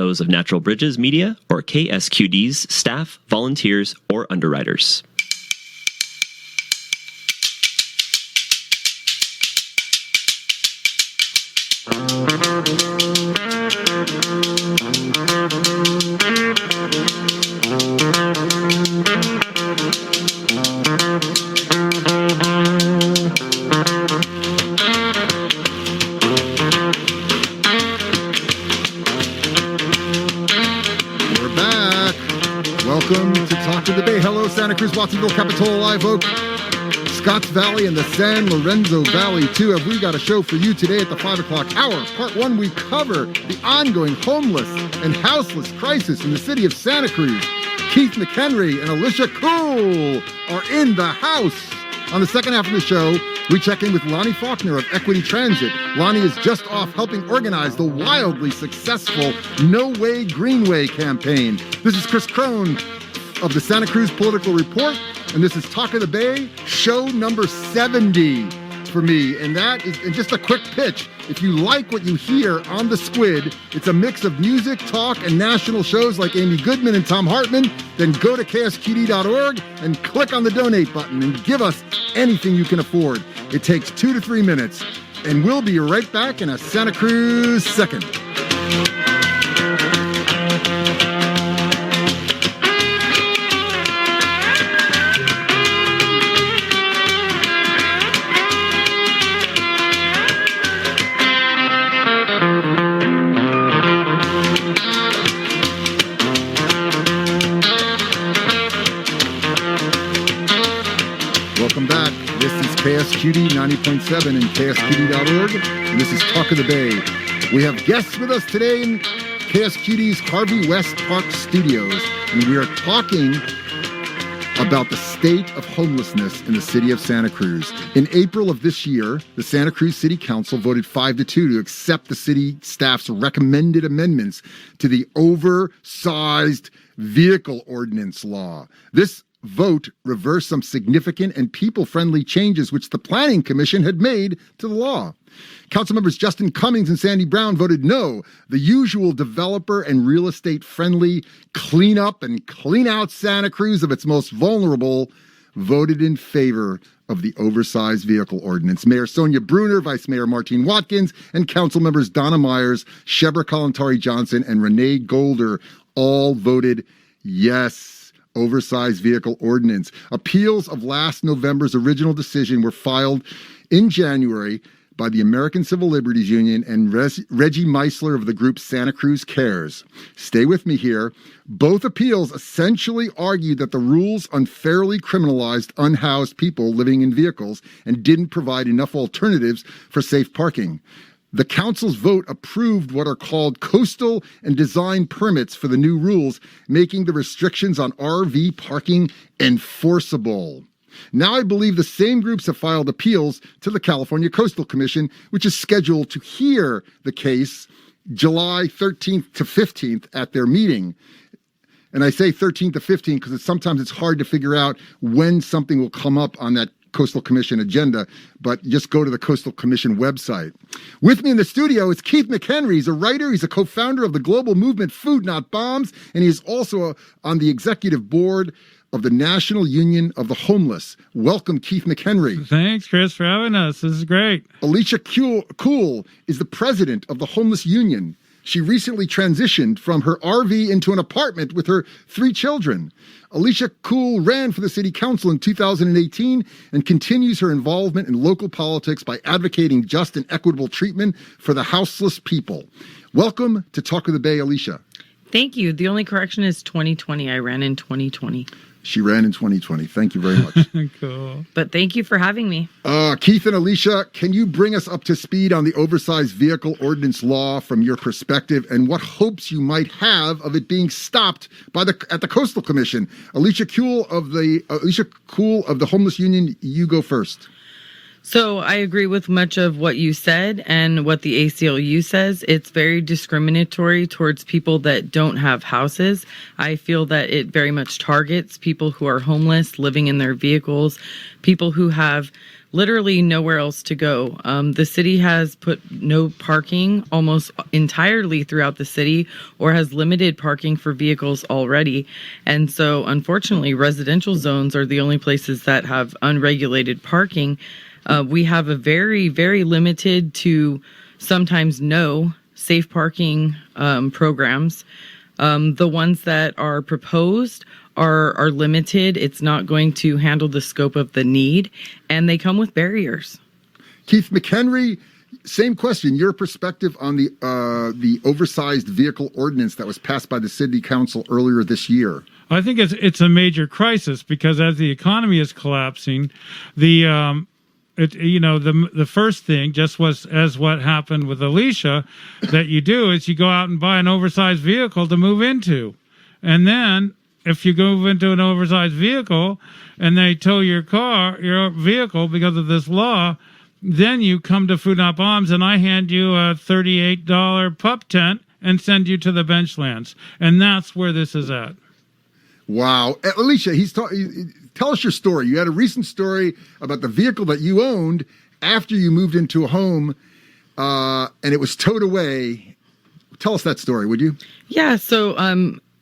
those of Natural Bridges Media or KSQD's staff, volunteers, or underwriters. Santa Cruz, Watsonville, Capitola, Live Oak, Scotts Valley, and the San Lorenzo Valley, too. Have we got a show for you today at the 5 o'clock hour? Part 1, we cover the ongoing homeless and houseless crisis in the city of Santa Cruz. Keith McHenry and Alicia Kuhl are in the house. On the second half of the show, we check in with Lonnie Faulkner of Equity Transit. Lonnie is just off helping organize the wildly successful No Way Greenway campaign. This is Chris Krohn of the Santa Cruz Political Report, and this is Talk of the Bay, show number 70 for me. And that is, and just a quick pitch, if you like what you hear on The Squid, it's a mix of music, talk, and national shows like Amy Goodman and Tom Hartman, then go to KSQD.org and click on the donate button and give us anything you can afford. It takes 2 to 3 minutes, and we'll be right back in a Santa Cruz second. Welcome back. This is KSQD 90.7 and KSQD.org, and this is Talk of the Bay. We have guests with us today in KSQD's Harvey West Park studios, and we are talking about the state of homelessness in the city of Santa Cruz. In April of this year, the Santa Cruz City Council voted 5-2 to accept the city staff's recommended amendments to the oversized vehicle ordinance law. This vote reversed some significant and people-friendly changes which the Planning Commission had made to the law. Council members Justin Cummings and Sandy Brown voted no. The usual developer and real estate-friendly clean up and clean out Santa Cruz of its most vulnerable voted in favor of the oversized vehicle ordinance. Mayor Sonia Bruner, Vice Mayor Martine Watkins, and council members Donna Myers, Shebra Kalantari Johnson, and Renee Golder all voted yes. Oversized vehicle ordinance. Appeals of last November's original decision were filed in January by the American Civil Liberties Union and Reggie Meisler of the group Santa Cruz Cares. Stay with me here. Both appeals essentially argued that the rules unfairly criminalized unhoused people living in vehicles and didn't provide enough alternatives for safe parking. The council's vote approved what are called coastal and design permits for the new rules, making the restrictions on RV parking enforceable. Now I believe the same groups have filed appeals to the California Coastal Commission, which is scheduled to hear the case July 13th to 15th at their meeting. And I say 13th to 15th because sometimes it's hard to figure out when something will come up on that Coastal Commission agenda, but just go to the Coastal Commission website. With me in the studio is Keith McHenry. He's a writer. He's a co-founder of the global movement Food Not Bombs, and he is also on the executive board of the National Union of the Homeless. Welcome, Keith McHenry. Thanks, Chris, for having us. This is great. Alicia Kuhl is the president of the Homeless Union. She recently transitioned from her RV into an apartment with her 3 children. Alicia Kuhl ran for the city council in 2018 and continues her involvement in local politics by advocating just and equitable treatment for the houseless people. Welcome to Talk of the Bay, Alicia. Thank you. The only correction is 2020. I ran in 2020. She ran in 2020. Thank you very much. Cool. But thank you for having me. Keith and Alicia, can you bring us up to speed on the oversized vehicle ordinance law from your perspective and what hopes you might have of it being stopped by at the Coastal Commission? Alicia Kuhl of the Homeless Union, you go first. So I agree with much of what you said and what the ACLU says. It's very discriminatory towards people that don't have houses. I feel that it very much targets people who are homeless, living in their vehicles, people who have literally nowhere else to go. The city has put no parking almost entirely throughout the city, or has limited parking for vehicles already. And so unfortunately, residential zones are the only places that have unregulated parking. We have a very, very limited to sometimes no safe parking programs. The ones that are proposed are limited. It's not going to handle the scope of the need, and they come with barriers. Keith McHenry, same question. Your perspective on the oversized vehicle ordinance that was passed by the city council earlier this year. I think it's a major crisis because as the economy is collapsing, the first thing just was as what happened with Alicia that you do is you go out and buy an oversized vehicle to move into. And then if you go into an oversized vehicle and they tow your vehicle because of this law, then you come to Food Not Bombs and I hand you a $38 pup tent and send you to the benchlands. And that's where this is at. Wow. Alicia, tell us your story. You had a recent story about the vehicle that you owned after you moved into a home, and it was towed away. Tell us that story, would you? Yeah, so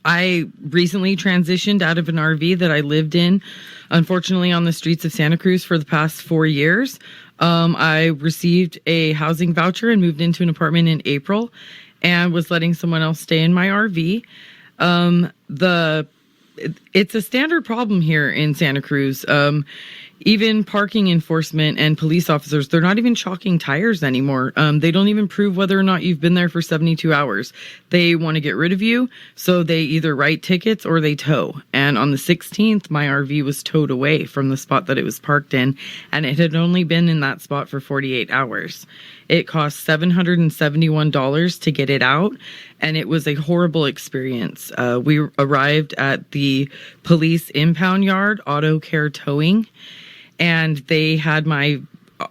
I recently transitioned out of an RV that I lived in, unfortunately, on the streets of Santa Cruz for the past 4 years. I received a housing voucher and moved into an apartment in April and was letting someone else stay in my RV. It's a standard problem here in Santa Cruz. Even parking enforcement and police officers, they're not even chalking tires anymore. They don't even prove whether or not you've been there for 72 hours. They want to get rid of you, so they either write tickets or they tow. And on the 16th, my RV was towed away from the spot that it was parked in, and it had only been in that spot for 48 hours. It cost $771 to get it out, and it was a horrible experience. We arrived at the police impound yard, Auto Care Towing, and they had my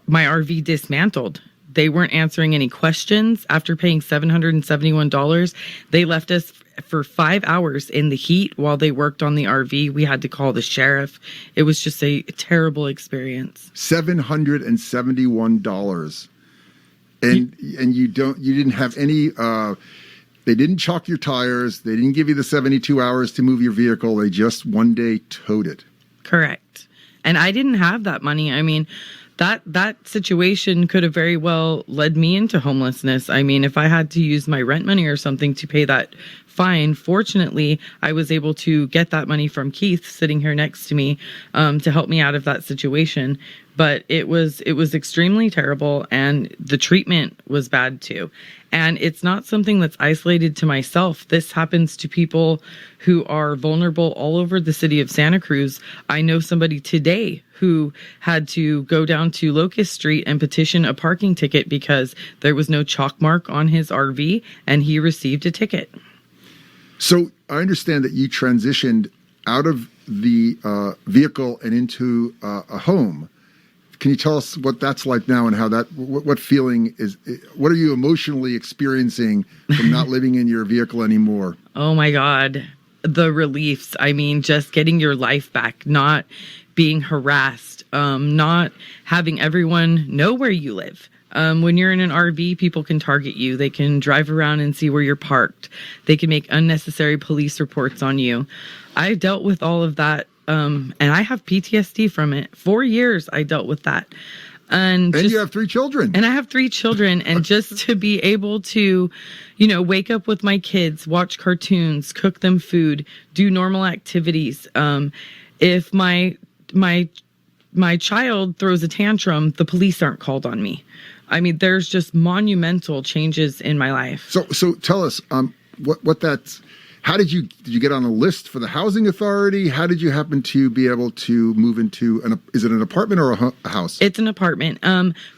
RV dismantled. They weren't answering any questions. After paying $771, they left us for 5 hours in the heat while they worked on the RV. We had to call the sheriff. It was just a terrible experience. $771. And you didn't have any, they didn't chalk your tires. They didn't give you the 72 hours to move your vehicle. They just one day towed it. Correct. And I didn't have that money. I mean, that situation could have very well led me into homelessness. I mean, if I had to use my rent money or something to pay that fine, fortunately, I was able to get that money from Keith sitting here next to me to help me out of that situation. But it was extremely terrible, and the treatment was bad too. And it's not something that's isolated to myself. This happens to people who are vulnerable all over the city of Santa Cruz. I know somebody today who had to go down to Locust Street and petition a parking ticket because there was no chalk mark on his RV, and he received a ticket. So I understand that you transitioned out of the vehicle and into a home. Can you tell us what that's like now and how what feeling is, what are you emotionally experiencing from not living in your vehicle anymore? Oh my God. The reliefs. I mean, just getting your life back, not being harassed, not having everyone know where you live. When you're in an RV, people can target you. They can drive around and see where you're parked. They can make unnecessary police reports on you. I dealt with all of that. And I have PTSD from it. 4 years I dealt with that. And you have 3 children. And I have 3 children. And just to be able to, wake up with my kids, watch cartoons, cook them food, do normal activities. If my child throws a tantrum, the police aren't called on me. I mean, there's just monumental changes in my life. So tell us, what that's... How did you get on a list for the housing authority? How did you happen to be able to move into is it an apartment or a house? It's an apartment.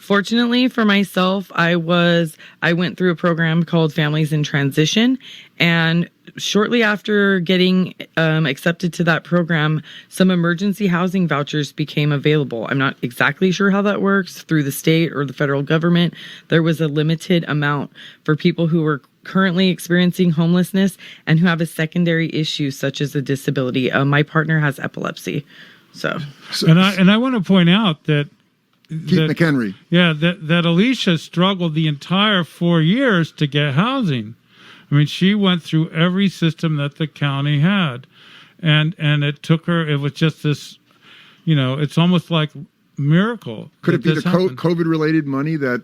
Fortunately for myself, I went through a program called Families in Transition, and shortly after getting accepted to that program, some emergency housing vouchers became available. I'm not exactly sure how that works through the state or the federal government. There was a limited amount for people who were currently experiencing homelessness and who have a secondary issue such as a disability. My partner has epilepsy. And I want to point out that McHenry. Yeah, that Alicia struggled the entire 4 years to get housing. I mean, she went through every system that the county had, and it took her. It was just this, it's almost like miracle. Could it be the COVID-related money that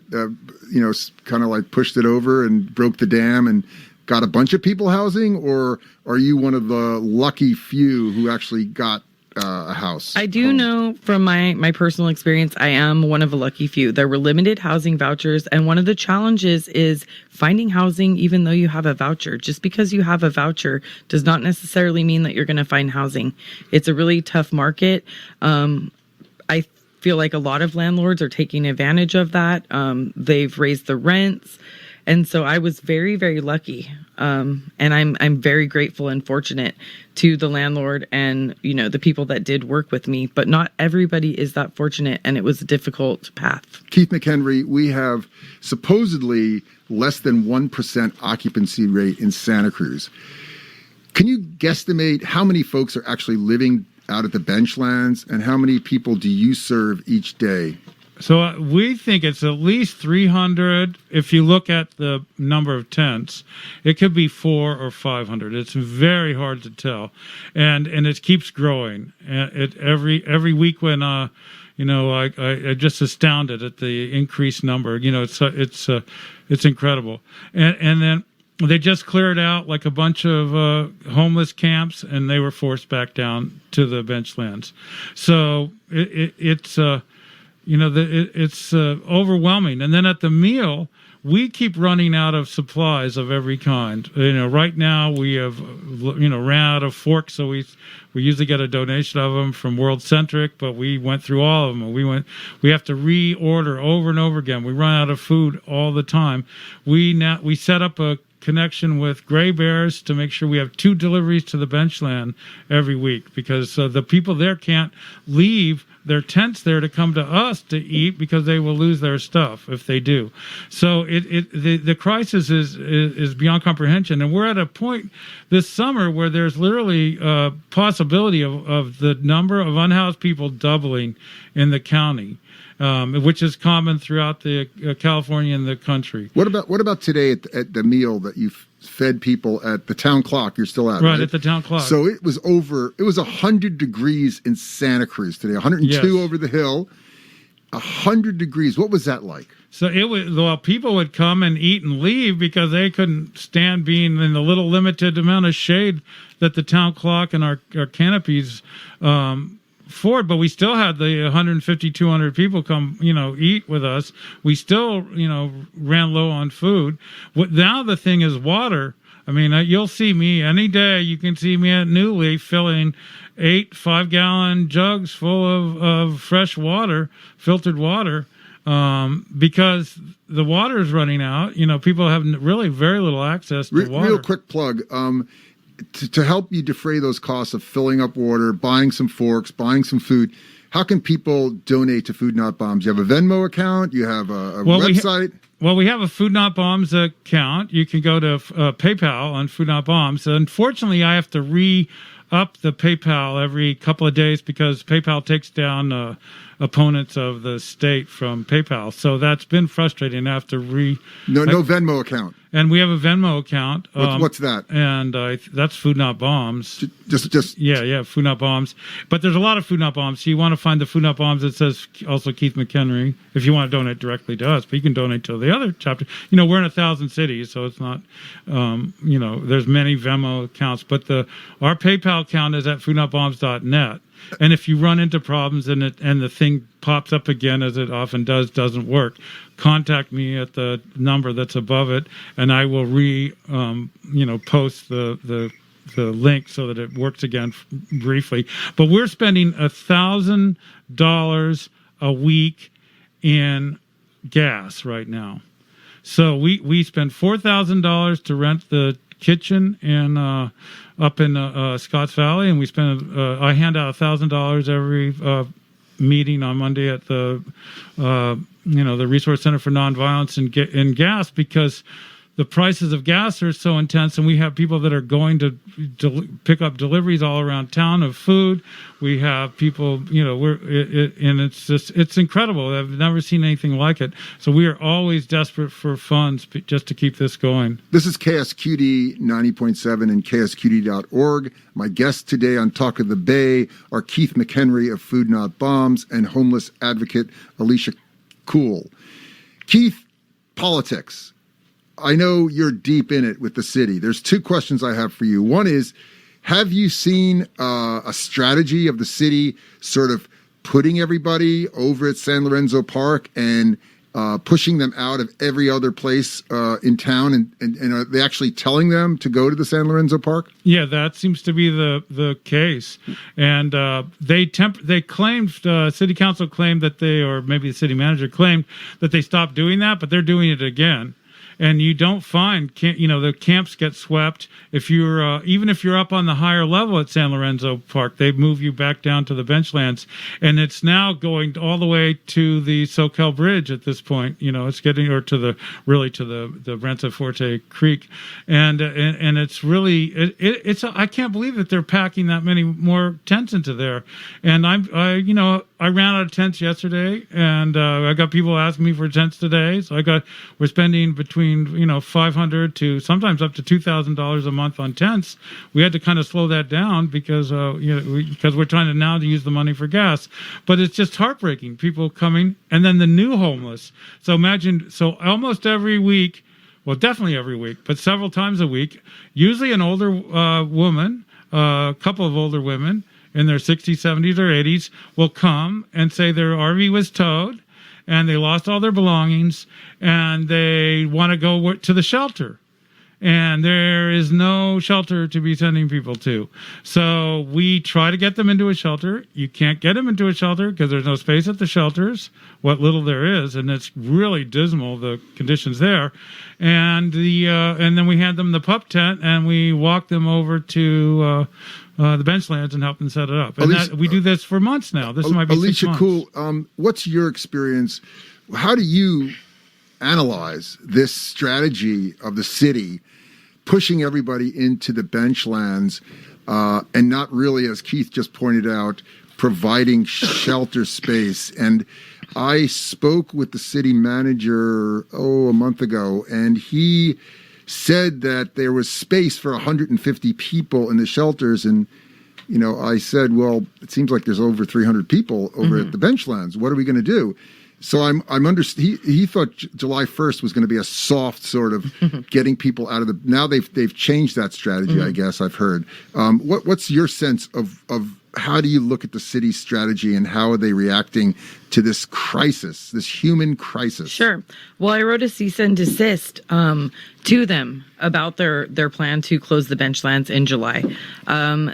kind of like pushed it over and broke the dam and got a bunch of people housing, or are you one of the lucky few who actually got a house? I do know from my personal experience, I am one of a lucky few. There were limited housing vouchers, and one of the challenges is finding housing even though you have a voucher. Just because you have a voucher does not necessarily mean that you're going to find housing. It's a really tough market. I feel like a lot of landlords are taking advantage of that. They've raised the rents. And so I was very, very lucky. And I'm very grateful and fortunate to the landlord and, the people that did work with me. But not everybody is that fortunate, and it was a difficult path. Keith McHenry, we have supposedly less than 1% occupancy rate in Santa Cruz. Can you guesstimate how many folks are actually living out at the benchlands, and how many people do you serve each day? So we think it's at least 300. If you look at the number of tents, it could be 400 or 500. It's very hard to tell, and it keeps growing. Every week when I just astounded at the increased number. It's incredible, and then they just cleared out like a bunch of homeless camps, and they were forced back down to the benchlands. So it's overwhelming. And then at the meal, we keep running out of supplies of every kind. Right now we have, ran out of forks. So we usually get a donation of them from World Centric, but we went through all of them. We have to reorder over and over again. We run out of food all the time. We set up a connection with Gray Bears to make sure we have 2 deliveries to the benchland every week, because the people there can't leave their tents there to come to us to eat, because they will lose their stuff if they do. So the crisis is beyond comprehension, and we're at a point this summer where there's literally a possibility of the number of unhoused people doubling in the county. Which is common throughout the California and the country. What about today at the meal that you fed people at the town clock? You're still at, right? At the town clock. So it was 100 degrees in Santa Cruz today. 102 over the hill. 100 degrees. What was that like? So people would come and eat and leave because they couldn't stand being in the little limited amount of shade that the town clock and our canopies afford, but we still had the 150, 200 people come, eat with us. We still, ran low on food. Now the thing is water. I mean, you'll see me any day. You can see me at New Leaf filling 8 5-gallon jugs full of fresh water, filtered water, because the water is running out. People have really very little access to water. Real quick plug. To help you defray those costs of filling up water, buying some forks, buying some food, how can people donate to Food Not Bombs? You have a Venmo account? You have a website? We have a Food Not Bombs account. You can go to PayPal on Food Not Bombs. Unfortunately, I have to re-up the PayPal every couple of days because PayPal takes down opponents of the state from PayPal. So that's been frustrating. I have to No Venmo account. And we have a Venmo account. What's that? And that's Food Not Bombs. Just yeah, Food Not Bombs. But there's a lot of Food Not Bombs. So you want to find the Food Not Bombs that says also Keith McHenry if you want to donate directly to us. But you can donate to the other chapter. We're in 1,000 cities, so it's not. There's many Venmo accounts, but our PayPal account is at foodnotbombs.net. And if you run into problems and the thing pops up again, as it often doesn't work, contact me at the number that's above it, and I will post the link so that it works again briefly. But we're spending $1,000 a week in gas right now. So we spend $4,000 to rent the kitchen in up in Scotts Valley, and we spend. I hand out $1,000 every meeting on Monday at the the Resource Center for Nonviolence and gas, because the prices of gas are so intense, and we have people that are going to pick up deliveries all around town of food. We have people, and it's incredible. I've never seen anything like it. So we are always desperate for funds just to keep this going. This is KSQD 90.7 and KSQD.org. My guests today on Talk of the Bay are Keith McHenry of Food Not Bombs and homeless advocate Alicia Kuhl. Keith, politics. I know you're deep in it with the city. There's two questions I have for you. One is, have you seen a strategy of the city sort of putting everybody over at San Lorenzo Park and pushing them out of every other place in town? And are they actually telling them to go to the San Lorenzo Park? Yeah, that seems to be the case. And they claimed, city council claimed that or maybe the city manager claimed that they stopped doing that, but they're doing it again. And you don't find, the camps get swept. If you're, even if you're up on the higher level at San Lorenzo Park, they move you back down to the benchlands. And it's now going all the way to the Soquel Bridge at this point. It's getting, or to the Brenta Forte Creek. And it's really, it's I can't believe that they're packing that many more tents into there. And I ran out of tents yesterday, and I got people asking me for tents today. So we're spending between $500 to sometimes up to $2,000 a month on tents. We had to kind of slow that down because because we're trying to now use the money for gas. But it's just heartbreaking. People coming, and then the new homeless. So imagine, almost every week, well, definitely every week, but several times a week, usually an older woman, a couple of older women in their 60s, 70s, or 80s will come and say their RV was towed and they lost all their belongings and they want to go to the shelter. And there is no shelter to be sending people to. So we try to get them into a shelter. You can't get them into a shelter because there's no space at the shelters, what little there is, and it's really dismal, the conditions there. And and then we hand them the pup tent, and we walk them over to the benchlands and help them set it up. And we do this for months now. This might be Alicia 6 months. Kuhl, what's your experience? How do you analyze this strategy of the city pushing everybody into the benchlands and not really, as Keith just pointed out, providing shelter space? And I spoke with the city manager, a month ago, and he said that there was space for 150 people in the shelters. And, I said, well, it seems like there's over 300 people over at the benchlands. What are we going to do? So he thought July 1st was going to be a soft sort of getting people out of the. Now they've changed that strategy. I guess I've heard. What's your sense of how do you look at the city's strategy and how are they reacting to this crisis, this human crisis? Sure. Well, I wrote a cease and desist to them about their plan to close the benchlands in July.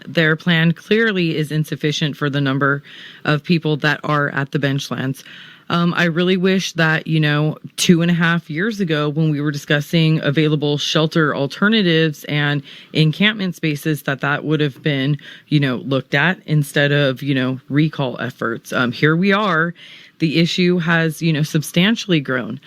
Their plan clearly is insufficient for the number of people that are at the benchlands. I really wish that, 2.5 years ago when we were discussing available shelter alternatives and encampment spaces, that would have been, looked at instead of, recall efforts. Here we are. The issue has, substantially grown.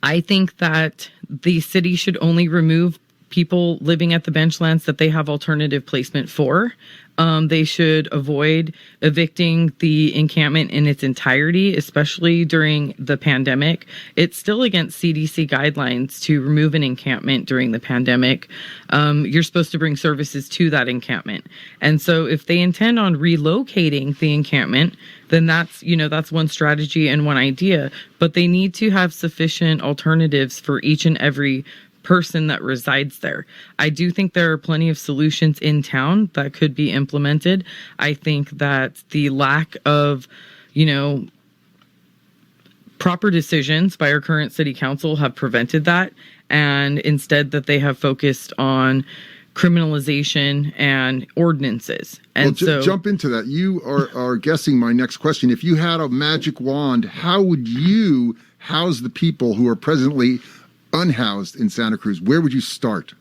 I think that the city should only remove people living at the benchlands that they have alternative placement for. They should avoid evicting the encampment in its entirety, especially during the pandemic. It's still against CDC guidelines to remove an encampment during the pandemic. You're supposed to bring services to that encampment. And so if they intend on relocating the encampment, then that's one strategy and one idea. But they need to have sufficient alternatives for each and every person that resides there. I do think there are plenty of solutions in town that could be implemented. I think that the lack of, proper decisions by our current city council have prevented that. And instead that they have focused on criminalization and ordinances. And so jump into that. You are guessing my next question. If you had a magic wand, how would you house the people who are presently unhoused in Santa Cruz, where would you start?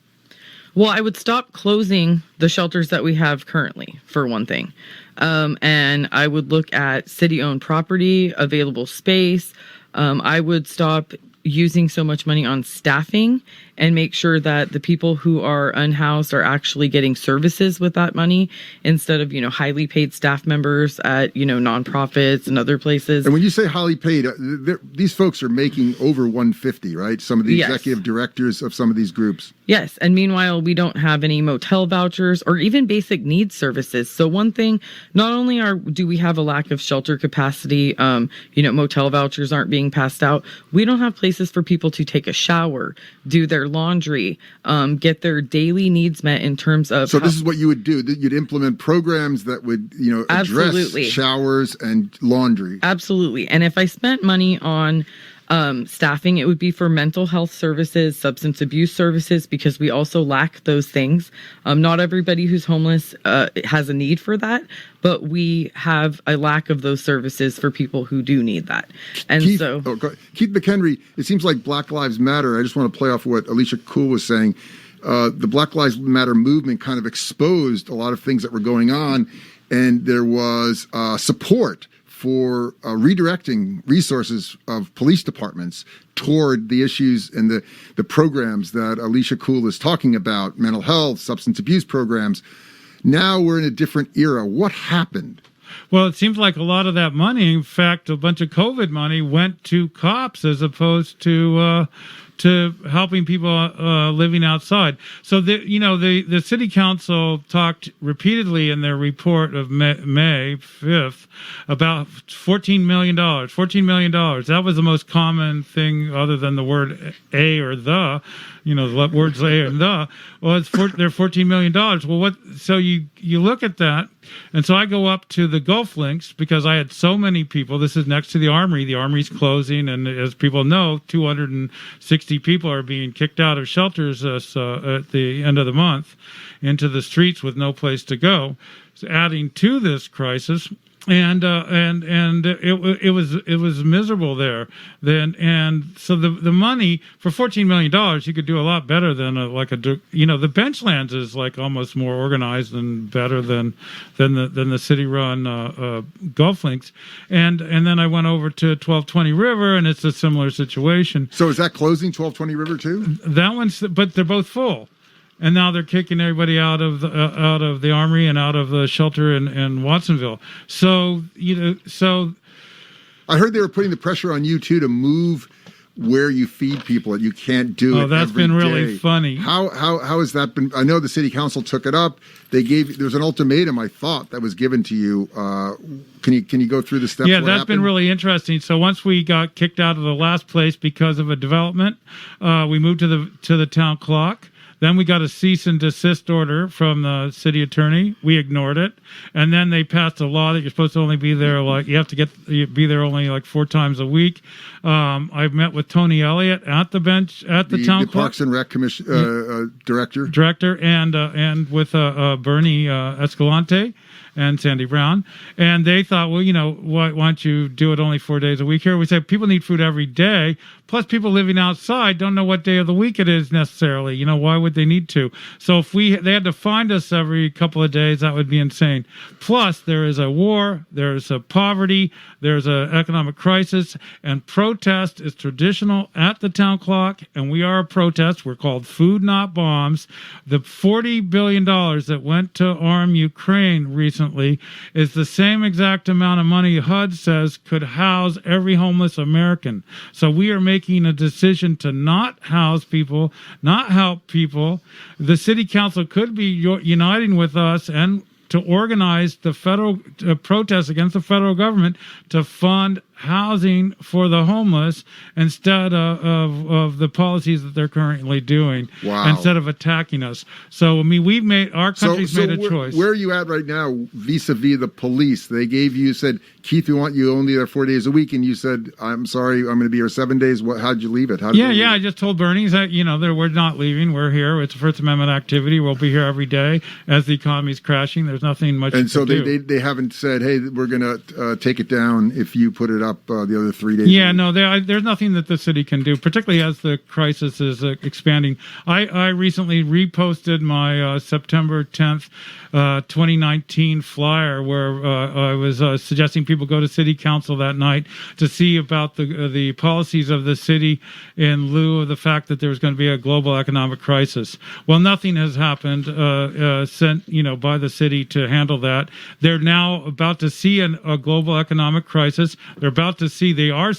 Well, I would stop closing the shelters that we have currently, for one thing. And I would look at city-owned property, available space. I would stop using so much money on staffing and make sure that the people who are unhoused are actually getting services with that money instead of, highly paid staff members at, nonprofits and other places. And when you say highly paid, these folks are making over 150, right? Some of the executive directors of some of these groups. Yes. And meanwhile, we don't have any motel vouchers or even basic needs services. So one thing, not only do we have a lack of shelter capacity, motel vouchers aren't being passed out. We don't have places for people to take a shower, do their laundry, get their daily needs met in terms of. So this is what you would do. You'd implement programs that would, address showers and laundry. Absolutely. And if I spent money on staffing, it would be for mental health services, substance abuse services, because we also lack those things. Not everybody who's homeless has a need for that, but we have a lack of those services for people who do need that. And Keith McHenry, it seems like Black Lives Matter. I just want to play off what Alicia Kuhl was saying. The Black Lives Matter movement kind of exposed a lot of things that were going on, and there was support for redirecting resources of police departments toward the issues and the programs that Alicia Kuhl is talking about, mental health, substance abuse programs. Now we're in a different era. What happened? Well, it seems like a lot of that money, in fact, a bunch of COVID money went to cops as opposed to helping people living outside. So the city council talked repeatedly in their report of May 5th about $14 million. $14 million. That was the most common thing other than the word a or the. The words a and the. Well, they're $14 million. Well, so you look at that, and so I go up to the Gulf Links because I had so many people. This is next to the Armory. The Armory's closing, and as people know, 260 people are being kicked out of shelters at the end of the month into the streets with no place to go. So adding to this crisis. And it was miserable there then, and so the money for $14 million you could do a lot better than the Benchlands is like almost more organized and better than the city run Gulf Links, and then I went over to 1220 River, and it's a similar situation. So is that closing 1220 River too? That one's, but they're both full. And now they're kicking everybody out of the Armory and out of the shelter in Watsonville. So I heard they were putting the pressure on you too to move where you feed people, that you can't do it. Oh, that's been really funny. How has that been? I know the city council took it up. There's an ultimatum, I thought, that was given to you. Can you go through the steps? Yeah, that's been really interesting. So once we got kicked out of the last place because of a development, we moved to the town clock. Then we got a cease and desist order from the city attorney. We ignored it. And then they passed a law that you're supposed to only be there, be there only 4 times a week. I've met with Tony Elliott at the bench at the town clock. Parks and Rec Commission director, and with Bernie Escalante and Sandy Brown. And they thought, well, why don't you do it only 4 days a week here? We said people need food every day. Plus, people living outside don't know what day of the week it is necessarily. Why would they need to? So if they had to find us every couple of days, that would be insane. Plus, there is a war, there's a poverty, there's an economic crisis, and protest is traditional at the town clock, and we are a protest. We're called Food Not Bombs. The $40 billion that went to arm Ukraine recently is the same exact amount of money HUD says could house every homeless American. So we are making a decision to not house people, not help people. The city council could be uniting with us and to organize the federal protest against the federal government to fund housing for the homeless instead of the policies that they're currently doing. Wow. Instead of attacking us. So, our country's made a choice. Where are you at right now vis-a-vis the police? They gave you, said, Keith, we want you only there 4 days a week. And you said, I'm sorry, I'm going to be here 7 days. How'd you leave it? I just told Bernie that, we're not leaving. We're here. It's a First Amendment activity. We'll be here every day as the economy's crashing. There's nothing much to do. And so they haven't said, hey, we're going to take it down if you put it up the other 3 days. Yeah, no, there's nothing that the city can do, particularly as the crisis is expanding. I recently reposted my September 10th, 2019 flyer where I was suggesting people go to city council that night to see about the policies of the city in lieu of the fact that there was going to be a global economic crisis. Well, nothing has happened sent by the city to handle that. They're now about to see a global economic crisis. We are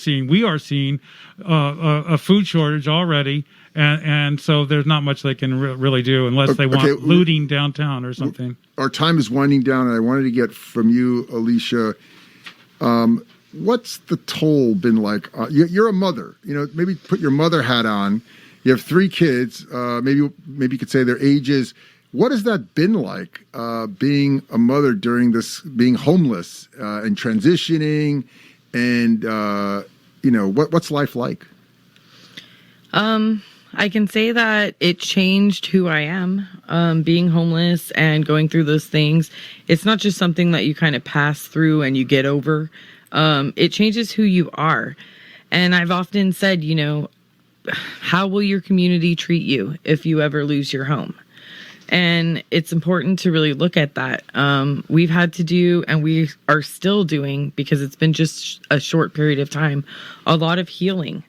seeing a food shortage already. And so there's not much they can really do unless they want looting downtown or something. Our time is winding down, and I wanted to get from you, Alicia, what's the toll been like? You're a mother. Maybe put your mother hat on. You have 3 kids. Maybe you could say their ages. What has that been like, being a mother during this, being homeless and transitioning, and what's life like? I can say that it changed who I am, being homeless and going through those things. It's not just something that you kind of pass through and you get over. It changes who you are. And I've often said, how will your community treat you if you ever lose your home? And it's important to really look at that. We've had to do, and we are still doing, because it's been just a short period of time, a lot of healing.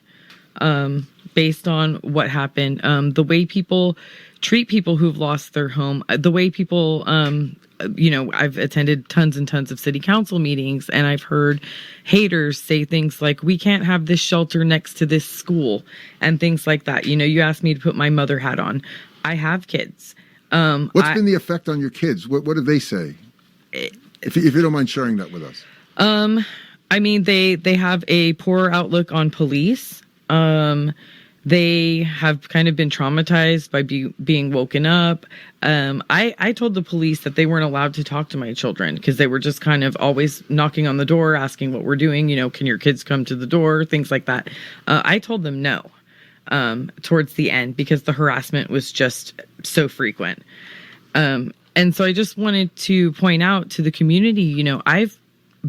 Based on what happened, the way people treat people who've lost their home, the way people, I've attended tons and tons of city council meetings, and I've heard haters say things like, we can't have this shelter next to this school, and things like that. You asked me to put my mother hat on. I have kids. What's been the effect on your kids? What do they say? If you don't mind sharing that with us. They have a poor outlook on police. They have kind of been traumatized by being woken up. I told the police that they weren't allowed to talk to my children because they were just kind of always knocking on the door, asking what we're doing. Can your kids come to the door? Things like that. I told them no towards the end because the harassment was just so frequent. And so I just wanted to point out to the community, I've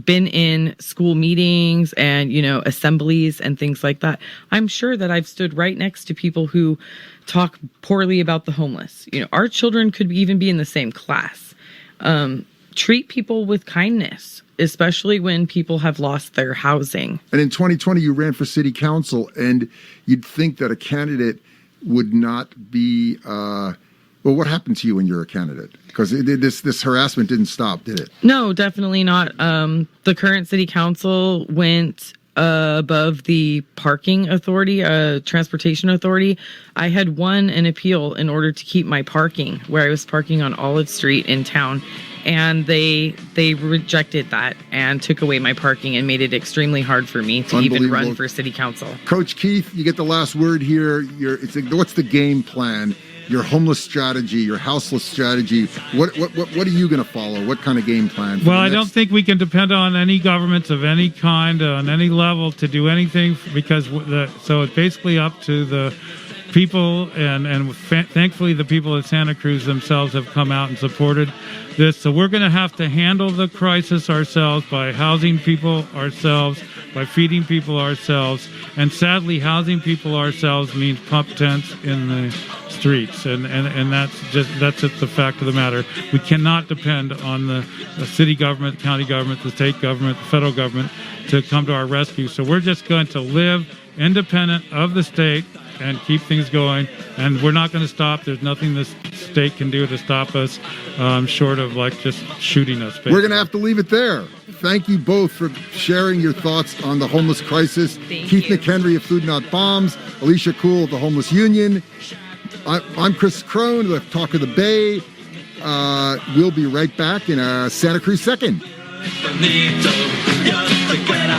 been in school meetings and, assemblies and things like that. I'm sure that I've stood right next to people who talk poorly about the homeless. Our children could even be in the same class. Treat people with kindness, especially when people have lost their housing. And in 2020, you ran for city council, and you'd think that a candidate would not be, well, what happened to you when you're a candidate? Because this harassment didn't stop, did it? No, definitely not. The current city council went above the parking authority, transportation authority. I had won an appeal in order to keep my parking where I was parking on Olive Street in town. And they rejected that and took away my parking and made it extremely hard for me to even run for city council. Coach Keith, you get the last word here. What's the game plan? Your homeless strategy, your houseless strategy. What are you going to follow? What kind of game plan? Well, I don't think we can depend on any governments of any kind on any level to do anything because so it's basically up to the people and thankfully the people of Santa Cruz themselves have come out and supported this. So we're going to have to handle the crisis ourselves by housing people ourselves, by feeding people ourselves, and sadly housing people ourselves means pump tents in the streets, and that's just the fact of the matter. We cannot depend on the city government, the county government, the state government, the federal government to come to our rescue. So we're just going to live independent of the state and keep things going, and we're not going to stop. There's nothing this state can do to stop us, short of just shooting us. Basically. We're going to have to leave it there. Thank you both for sharing your thoughts on the homeless crisis. Keith McHenry of Food Not Bombs, Alicia Kuhl of the Homeless Union. I'm Chris Krohn with Talk of the Bay. We'll be right back in a Santa Cruz second. Bonito, yo te quiero.